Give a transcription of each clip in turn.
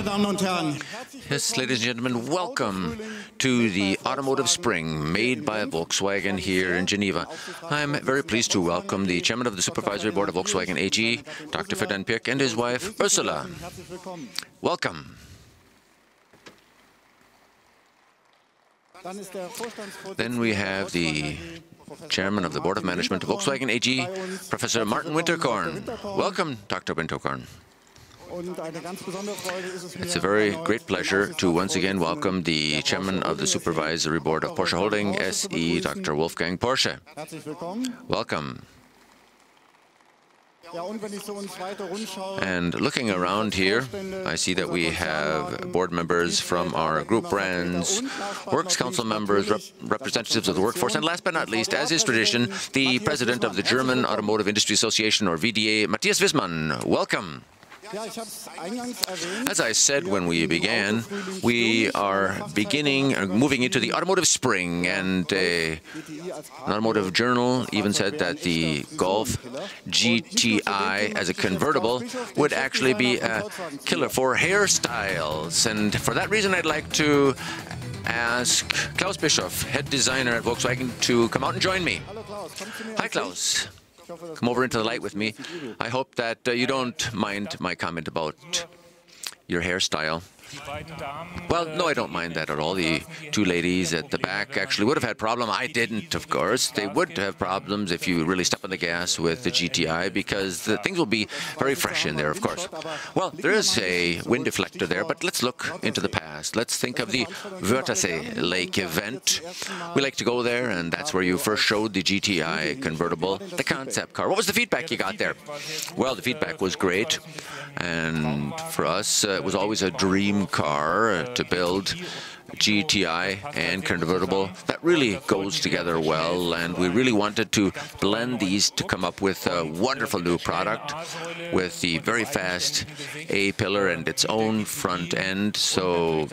Yes, ladies and gentlemen, welcome to the Automotive Spring made by Volkswagen here in Geneva. I'm very pleased to welcome the Chairman of the Supervisory Board of Volkswagen AG, Dr. Ferdinand Pirk, and his wife, Ursula. Welcome. Then we have the Chairman of the Board of Management of Volkswagen AG, Professor Martin Winterkorn. Welcome, Dr. Winterkorn. It's a very great pleasure to once again welcome the Chairman of the Supervisory Board of Porsche Holding SE, Dr. Wolfgang Porsche. Welcome. And looking around here, I see that we have board members from our group brands, Works Council members, representatives of the workforce, and last but not least, as is tradition, the President of the German Automotive Industry Association, or VDA, Matthias Wissmann. Welcome. As I said when we began, we are moving into the automotive spring, and an automotive journal even said that the Golf GTI as a convertible would actually be a killer for hairstyles. And for that reason, I'd like to ask Klaus Bischoff, head designer at Volkswagen, to come out and join me. Hi, Klaus. Come over into the light with me. I hope that you don't mind my comment about your hairstyle. Well, no, I don't mind that at all. The two ladies at the back actually would have had problems. I didn't, of course. They would have problems if you really step on the gas with the GTI, because the things will be very fresh in there, of course. Well, there is a wind deflector there, but let's look into the past. Let's think of the Wörthersee Lake event. We like to go there, and that's where you first showed the GTI convertible, the concept car. What was the feedback you got there? Well, the feedback was great, and for us, it was always a dream car to build. GTI and convertible, that really goes together well, and we really wanted to blend these to come up with a wonderful new product with the very fast A-pillar and its own front end. So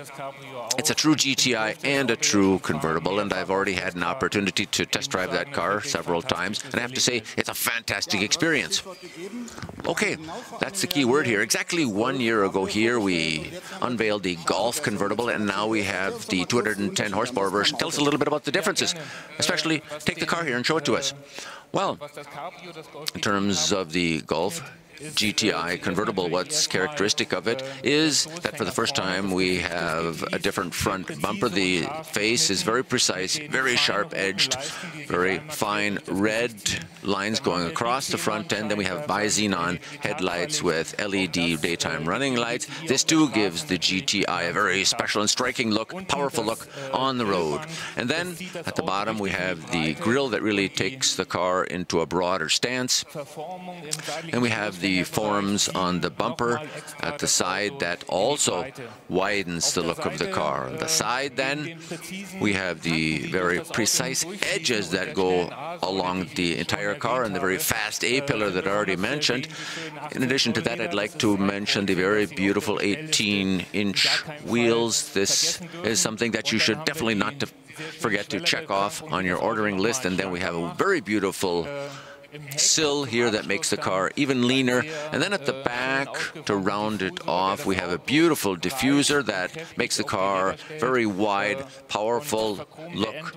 it's a true GTI and a true convertible, and I've already had an opportunity to test drive that car several times, and I have to say it's a fantastic experience. Okay, that's the key word here. Exactly 1 year ago here we unveiled the Golf convertible, and now we have the 210 horsepower version. Tell us a little bit about the differences, especially take the car here and show it to us. Well, in terms of the Golf GTI convertible, what's characteristic of it is that for the first time we have a different front bumper. The face is very precise, very sharp-edged, very fine red lines going across the front end. Then we have bi-xenon headlights with LED daytime running lights. This too gives the GTI a very special and striking look, powerful look on the road. And then at the bottom we have the grille that really takes the car into a broader stance. And we have the forms on the bumper at the side that also widens the look of the car. On the side then we have the very precise edges that go along the entire car and the very fast A-pillar that I already mentioned. In addition to that, I'd like to mention the very beautiful 18-inch wheels. This is something that you should definitely not forget to check off on your ordering list. And then we have a very beautiful sill here that makes the car even leaner. And then at the back, to round it off, we have a beautiful diffuser that makes the car very wide, powerful look.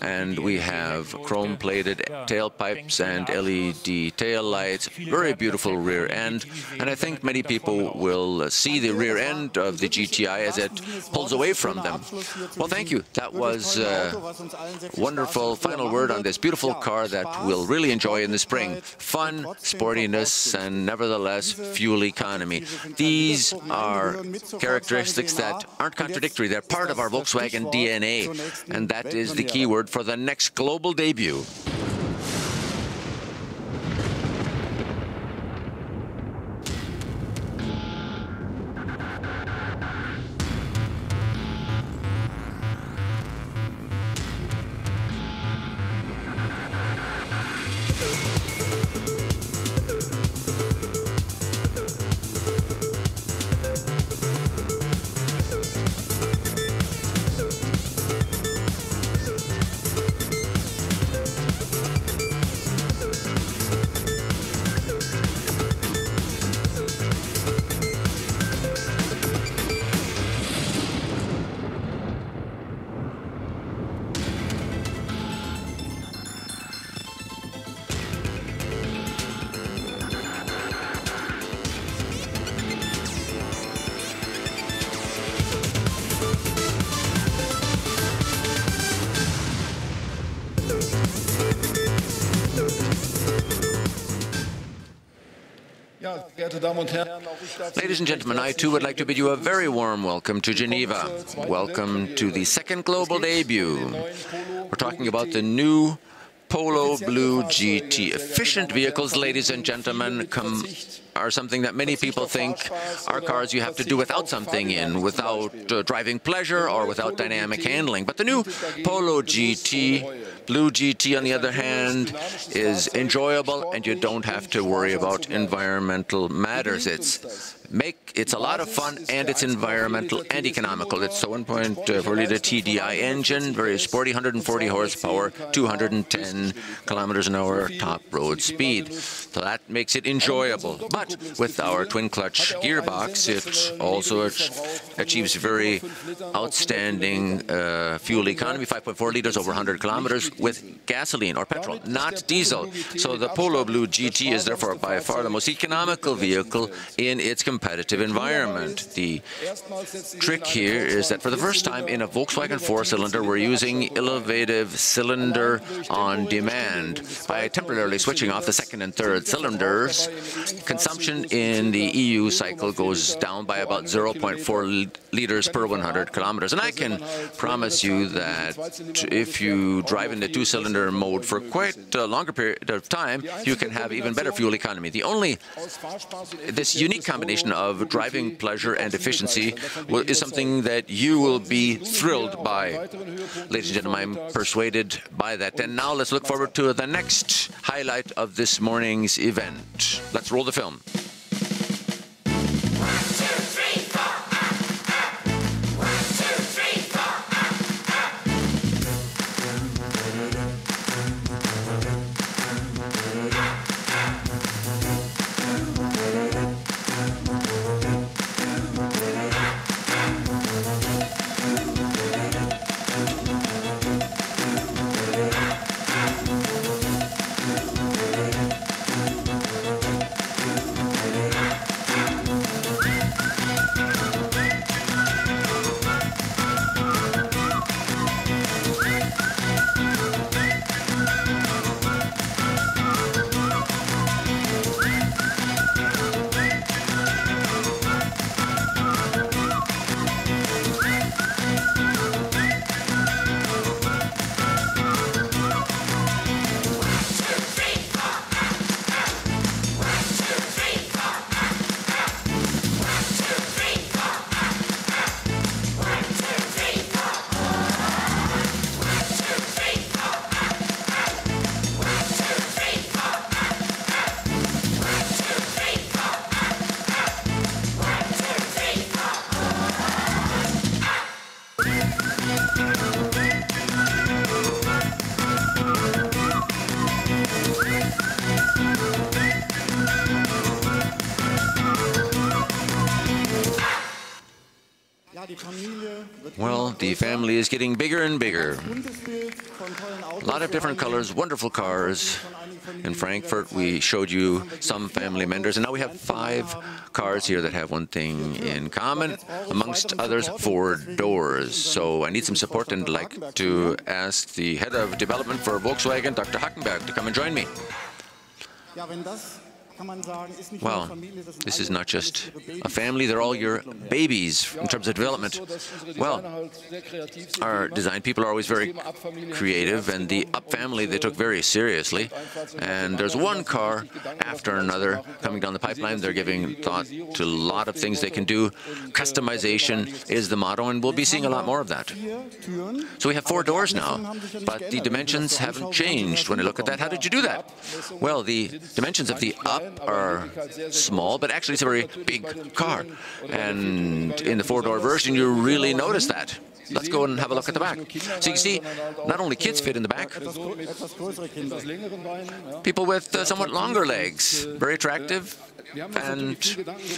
And we have chrome-plated tailpipes and LED tail lights, very beautiful rear end. And I think many people will see the rear end of the GTI as it pulls away from them. Well, thank you. That was a wonderful final word on this beautiful car that we'll really enjoy in the spring. Fun, sportiness, and nevertheless fuel economy. These are characteristics that aren't contradictory. They're part of our Volkswagen DNA, and that is the key word for the next global debut. Ladies and gentlemen, I too would like to bid you a very warm welcome to Geneva. Welcome to the second global debut. We're talking about the new Polo Blue GT. Efficient vehicles, ladies and gentlemen, are something that many people think are cars you have to do without something in, without driving pleasure or without dynamic handling. But the new Polo GT, Blue GT on the other hand, is enjoyable and you don't have to worry about environmental matters. It's a lot of fun and it's environmental and economical. It's a 1.4-liter TDI engine, very sporty, 140 horsepower, 210 kilometers an hour top road speed. So that makes it enjoyable. But with our twin-clutch gearbox, it also achieves very outstanding fuel economy, 5.4 liters over 100 kilometers with gasoline or petrol, not diesel. So the Polo Blue GT is therefore by far the most economical vehicle in its competitive environment. The trick here is that for the first time in a Volkswagen 4-cylinder, we're using innovative cylinder on demand. By temporarily switching off the second and third cylinders, consumption in the EU cycle goes down by about 0.4 liters per 100 kilometers. And I can promise you that if you drive in the two-cylinder mode for quite a longer period of time, you can have even better fuel economy. This unique combination of driving pleasure and efficiency is something that you will be thrilled by. Ladies and gentlemen, I'm persuaded by that. And now let's look forward to the next highlight of this morning's event. Let's roll the film. Well, the family is getting bigger and bigger. A lot of different colors, wonderful cars. In Frankfurt, we showed you some family members, and now we have 5 cars here that have one thing in common, amongst others, 4 doors. So I need some support and I'd like to ask the head of development for Volkswagen, Dr. Hackenberg, to come and join me. Well, this is not just a family, they're all your babies in terms of development. Well, our design people are always very creative, and the Up family they took very seriously. And there's one car after another coming down the pipeline. They're giving thought to a lot of things they can do. Customization is the motto, and we'll be seeing a lot more of that. So we have 4 doors now, but the dimensions haven't changed. When I look at that, how did you do that? Well, the dimensions of the Up are small, but actually it's a very big car. And in the 4-door version, you really notice that. Let's go and have a look at the back. So you can see, not only kids fit in the back, people with somewhat longer legs, very attractive. And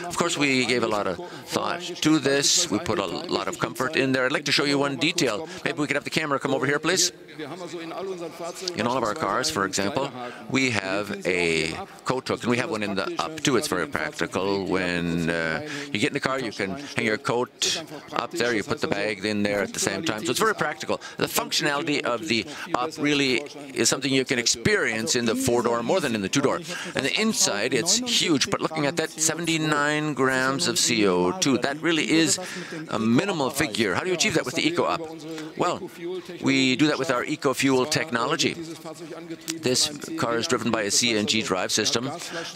of course, we gave a lot of thought to this. We put a lot of comfort in there. I'd like to show you one detail. Maybe we could have the camera come over here, please. In all of our cars, for example, we have a coat hook, and we have one in the up too. It's very practical. When you get in the car, you can hang your coat up there, you put the bag in there at the same time. So it's very practical. The functionality of the up really is something you can experience in the four-door more than in the two-door. And the inside, it's huge, but looking at that, 79 grams of CO2, that really is a minimal figure. How do you achieve that with the Eco Up? Well, we do that with our eco-fuel technology. This car is driven by a CNG drive system,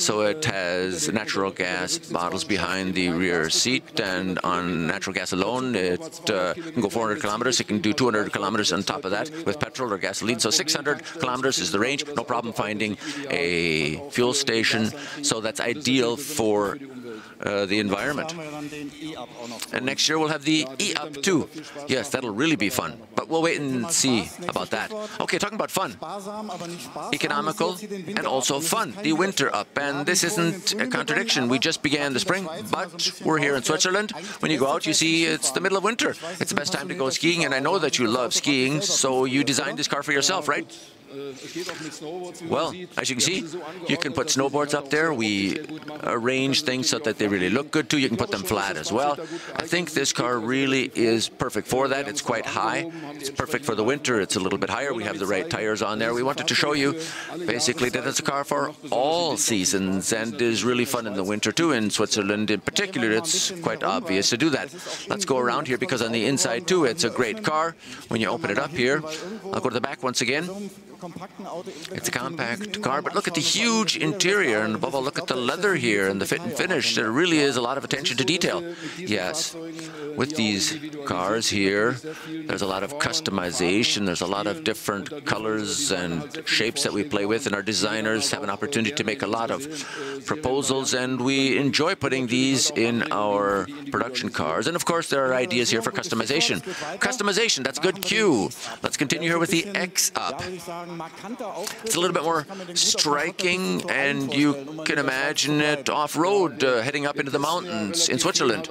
so it has natural gas bottles behind the rear seat, and on natural gas alone, it can go 400 kilometers. It can do 200 kilometers on top of that with petrol or gasoline. So 600 kilometers is the range. No problem finding a fuel station. So that's ideal for the environment. And next year we'll have the E-Up too. Yes, that'll really be fun. But we'll wait and see about that. Okay, talking about fun. Economical and also fun. The Winter Up. And this isn't a contradiction. We just began the spring, but we're here in Switzerland. When you go out, you see it's the middle of winter. It's the best time to go skiing, and I know that you love skiing, so you designed this car for yourself, right? Well, as you can see, you can put snowboards up there. We arrange things so that they really look good too. You can put them flat as well. I think this car really is perfect for that. It's quite high. It's perfect for the winter. It's a little bit higher. We have the right tires on there. We wanted to show you basically that it's a car for all seasons and is really fun in the winter too. In Switzerland in particular, it's quite obvious to do that. Let's go around here because on the inside too, it's a great car. When you open it up here, I'll go to the back once again. It's a compact car, but look at the huge interior, and above all, look at the leather here and the fit and finish. There really is a lot of attention to detail. Yes, with these cars here, there's a lot of customization. There's a lot of different colors and shapes that we play with, and our designers have an opportunity to make a lot of proposals, and we enjoy putting these in our production cars. And of course, there are ideas here for customization. Customization, that's a good cue. Let's continue here with the X-Up. It's a little bit more striking, and you can imagine it off-road, heading up into the mountains in Switzerland.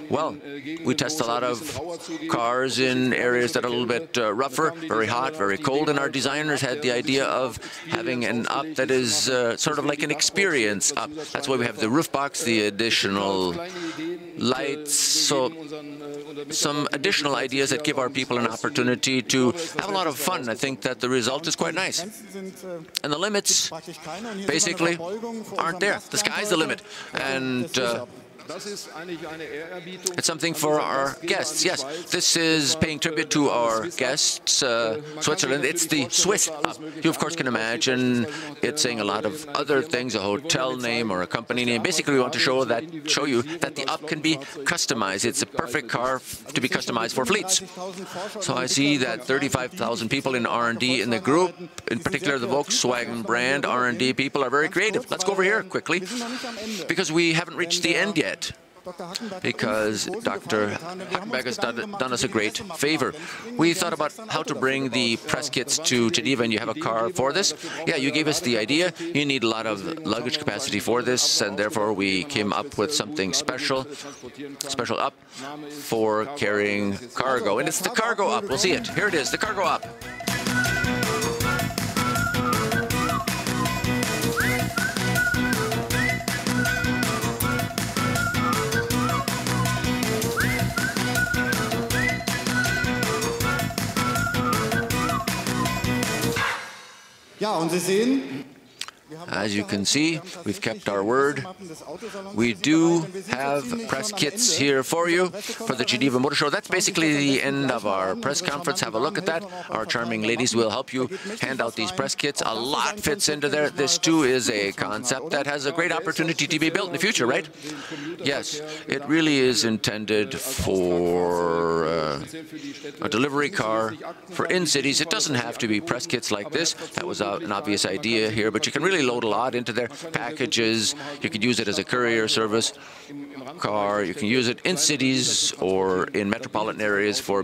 Well, we test a lot of cars in areas that are a little bit rougher, very hot, very cold, and our designers had the idea of having an up that is sort of like an experience up. That's why we have the roof box, the additional lights, so some additional ideas that give our people an opportunity to have a lot of fun. I think that the result is quite nice. And the limits basically aren't there. The sky's the limit. And it's something for our guests. Yes, this is paying tribute to our guests, Switzerland. It's the Swiss Up. You, of course, can imagine it's saying a lot of other things, a hotel name or a company name. Basically, we want to show you that the Up can be customized. It's a perfect car to be customized for fleets. So I see that 35,000 people in R&D in the group, in particular the Volkswagen brand R&D people, are very creative. Let's go over here quickly, because we haven't reached the end yet. Because Dr. Hackenberg has done us a great favor. We thought about how to bring the press kits to Geneva, and you have a car for this. Yeah, you gave us the idea. You need a lot of luggage capacity for this, and therefore we came up with something special up for carrying cargo. And it's the Cargo Up. We'll see it. Here it is, the Cargo Up. As you can see, we've kept our word. We do have press kits here for you for the Geneva Motor Show. That's basically the end of our press conference. Have a look at that. Our charming ladies will help you hand out these press kits. A lot fits into there. This too is a concept that has a great opportunity to be built in the future, right? Yes, it really is intended for a delivery car for in-cities. It doesn't have to be press kits like this. That was an obvious idea here, but you can really load a lot into their packages. You could use it as a courier service. car. You can use it in cities or in metropolitan areas for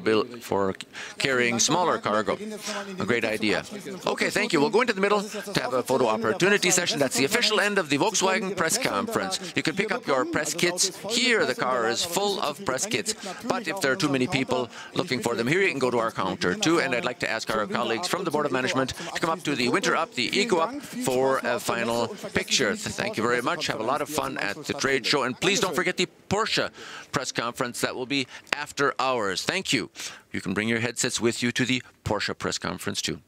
carrying smaller cargo. A great idea. Okay, thank you. We'll go into the middle to have a photo opportunity session. That's the official end of the Volkswagen press conference. You can pick up your press kits here. The car is full of press kits. But if there are too many people looking for them here, you can go to our counter too. And I'd like to ask our colleagues from the Board of Management to come up to the Winter Up, the Eco Up, for a final picture. Thank you very much. Have a lot of fun at the trade show. And please don't forget the Porsche press conference. That will be after hours. Thank you. You can bring your headsets with you to the Porsche press conference too.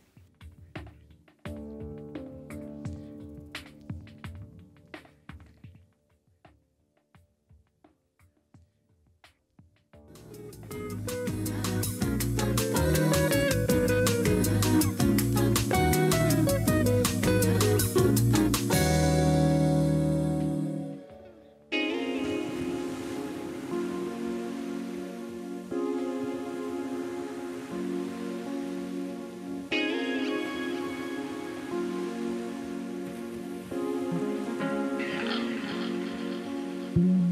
Mm-hmm.